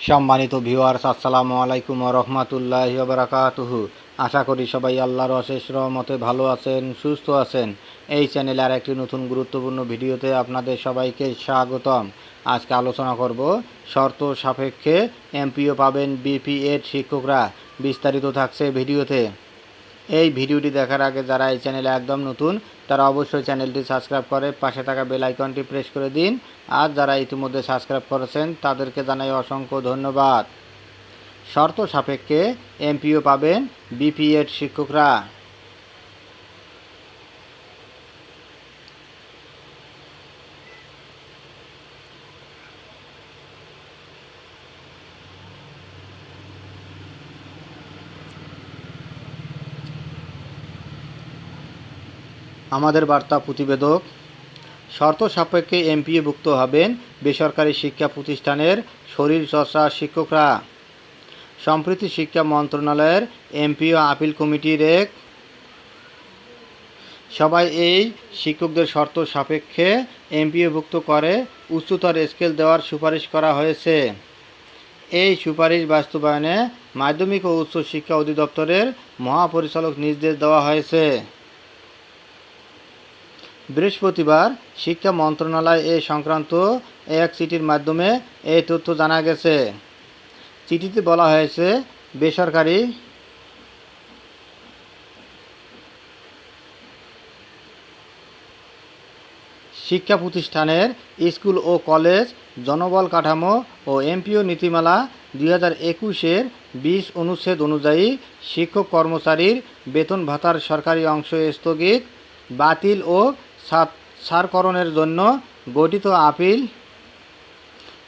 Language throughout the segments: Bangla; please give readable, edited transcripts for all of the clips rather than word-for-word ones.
সম্মানিত ভিউয়ার্স, আসসালামু আলাইকুম ওয়া রাহমাতুল্লাহি ওয়া বারাকাতুহু। আশা করি সবাই আল্লাহর অশেষ রহমতে ভালো আছেন, সুস্থ আছেন। এই চ্যানেলে আর একটি নতুন গুরুত্বপূর্ণ ভিডিওতে আপনাদের সবাইকে স্বাগতম। আজকে আলোচনা করব শর্ত সাপেক্ষে এমপিও পাবেন বিপিএড শিক্ষকরা। বিস্তারিত থাকছে ভিডিওতে। এই ভিডিওটি দেখার আগে যারা এই চ্যানেলে একদম নতুন তারা অবশ্যই চ্যানেলটি সাবস্ক্রাইব করে পাশে থাকা বেল আইকনটি প্রেস করে দিন। আর যারা ইতিমধ্যে সাবস্ক্রাইব করেছেন তাদেরকে জানাই অসংখ্য ধন্যবাদ। শর্ত সাপেক্ষে এমপিও পাবেন বিপিএড শিক্ষকরা। আমাদের বার্তা প্রতিবেদক, শর্ত সাপেক্ষে এমপিওভুক্ত হবেন বেসরকারি শিক্ষা প্রতিষ্ঠানের শরীরচর্চা শিক্ষকরা। সম্প্রতি শিক্ষা মন্ত্রণালয়ের এমপিও আপিল কমিটির এক সবাই এই শিক্ষকদের শর্ত সাপেক্ষে এমপিওভুক্ত করে উচ্চতর স্কেল দেওয়ার সুপারিশ করা হয়েছে। এই সুপারিশ বাস্তবায়নে মাধ্যমিক ও উচ্চ শিক্ষা অধিদপ্তরের মহাপরিচালক নির্দেশ দেওয়া হয়েছে। বৃহস্পতিবার শিক্ষা মন্ত্রণালয় এ সংক্রান্ত এক চিঠির মাধ্যমে এই তথ্য জানা গেছে। চিঠিতে বলা হয়েছে, বেসরকারি শিক্ষা প্রতিষ্ঠানের স্কুল ও কলেজ জনবল কাঠামো ও এমপিও নীতিমালা 2021-এর 20 অনুচ্ছেদ অনুযায়ী শিক্ষক কর্মচারীর বেতন ভাতার সরকারি অংশ স্থগিত, বাতিল ও ছাড়করণের জন্য গঠিত আপিল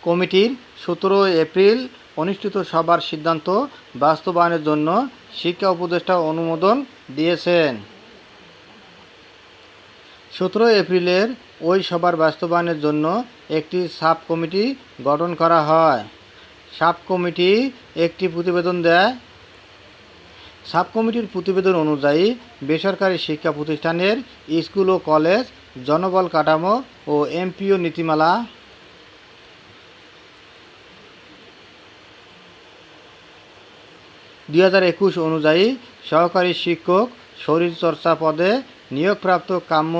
কমিটির 17 এপ্রিল অনুষ্ঠিত সভার সিদ্ধান্ত বাস্তবায়নের জন্য শিক্ষা উপদেষ্টা অনুমোদন দিয়েছেন। 17 এপ্রিলের ওই সভার বাস্তবায়নের জন্য একটি সাব কমিটি গঠন করা হয়। সাব কমিটি একটি প্রতিবেদন দেয়। সাব কমিটির প্রতিবেদন অনুযায়ী বেসরকারি শিক্ষা প্রতিষ্ঠানের স্কুল ও কলেজ জনবল কাঠামো ও এমপিও নীতিমালা 2021 অনুযায়ী সহকারী শিক্ষক শরীরচর্চা পদে নিয়োগপ্রাপ্ত কাম্য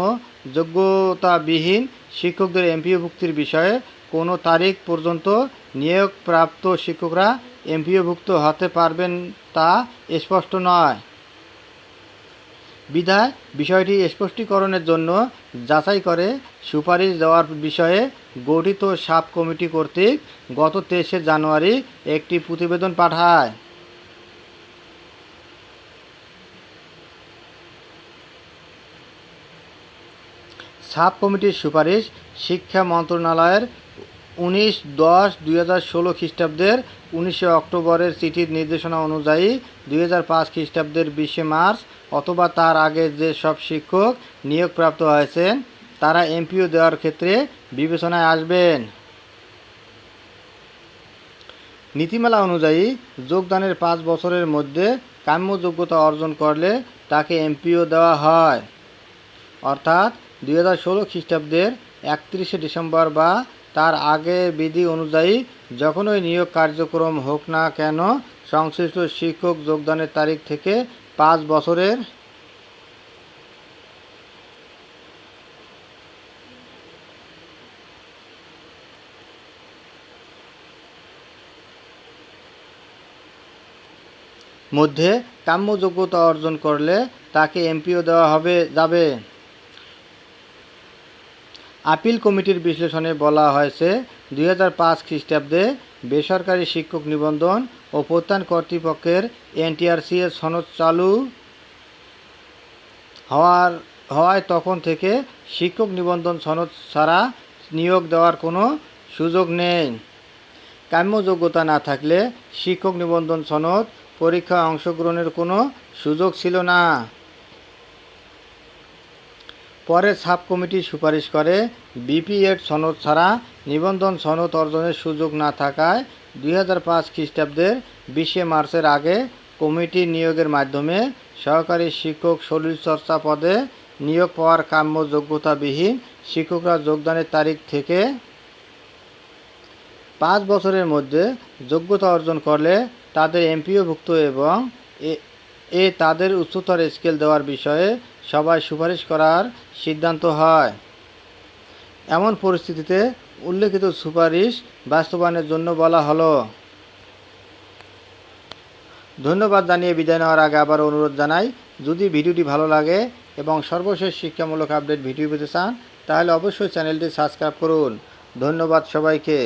যোগ্যতাবিহীন শিক্ষকদের এমপিওভুক্তির বিষয়ে কোনো তারিখ পর্যন্ত নিয়োগপ্রাপ্ত শিক্ষকরা এমপিওভুক্ত হতে পারবেন তা স্পষ্ট নয়। বিধায় বিষয়টি স্পষ্টীকরণের জন্য যাচাই করে সুপারিশ দেওয়ার বিষয়ে গঠিত সাব কমিটি কর্তৃক গত 23 জানুয়ারি একটি প্রতিবেদন পাঠায়। সাব কমিটির সুপারিশ শিক্ষা মন্ত্রণালয়ের 19/10/2016 খ্রিস্টাব্দের 19 অক্টোবরের চিঠির নির্দেশনা অনুযায়ী 2005 খ্রিস্টাব্দের 20 মার্চ অথবা তার আগে যে সব শিক্ষক নিয়োগপ্রাপ্ত হয়েছেন তারা এমপিও দেওয়ার ক্ষেত্রে বিবেচনায় আসবেন। নীতিমালা অনুযায়ী যোগদানের 5 বছরের মধ্যে কাম্য যোগ্যতা অর্জন করলে তাকে এমপিও দেওয়া হয়। অর্থাৎ 2016 খ্রিস্টাব্দের 31 ডিসেম্বর বা তার আগে বিধি অনুযায়ী যখনই নিয়োগ কার্যক্রম হোক না কেন, সংশ্লিষ্ট শিক্ষক যোগদানের তারিখ থেকে 5 বছরের মধ্যে কাম্য যোগ্যতা অর্জন করলে তাকে এমপিও দেওয়া যাবে। আপিল কমিটির বিশ্লেষণে বলা হয়েছে, 2005 খ্রিস্টাব্দে বেসরকারি শিক্ষক নিবন্ধন ও প্রত্যয়ন কর্তৃপক্ষের এনটিআরসি-এর সনদ চালু হওয়ায় তখন থেকে শিক্ষক নিবন্ধন সনদ ছাড়া নিয়োগ দেওয়ার কোনো সুযোগ নেই। কাম্য যোগ্যতা না থাকলে শিক্ষক নিবন্ধন সনদ পরীক্ষায় অংশগ্রহণের কোনো সুযোগ ছিল না। পরে সাব কমিটি সুপারিশ করে বিপিএড সনদ ছাড়া নিবন্ধন সনদ অর্জনের সুযোগ না থাকায় 2005 খ্রিস্টাব্দের 20 মার্চের আগে কমিটি নিয়োগের মাধ্যমে সহকারী শিক্ষক শরীরচর্চা পদে নিয়োগ পাওয়ার কাম্য যোগ্যতাবিহীন শিক্ষকরা যোগদানের তারিখ থেকে 5 বছরের মধ্যে যোগ্যতা অর্জন করলে তাদের এমপিওভুক্ত এবং তাদের উচ্চতর স্কেল দেওয়ার বিষয়ে সবাই সুপারিশ করার সিদ্ধান্ত হয়। এমন পরিস্থিতিতে উল্লেখিত সুপারিশ বাস্তবায়নের জন্য বলা হলো। ধন্যবাদ জানিয়ে বিদায় নেওয়ার আগে আবার অনুরোধ জানাই, যদি ভিডিওটি ভালো লাগে এবং সর্বশেষ শিক্ষামূলক আপডেট ভিডিও পেতে চান তাহলে অবশ্যই চ্যানেলটি সাবস্ক্রাইব করুন। ধন্যবাদ সবাইকে।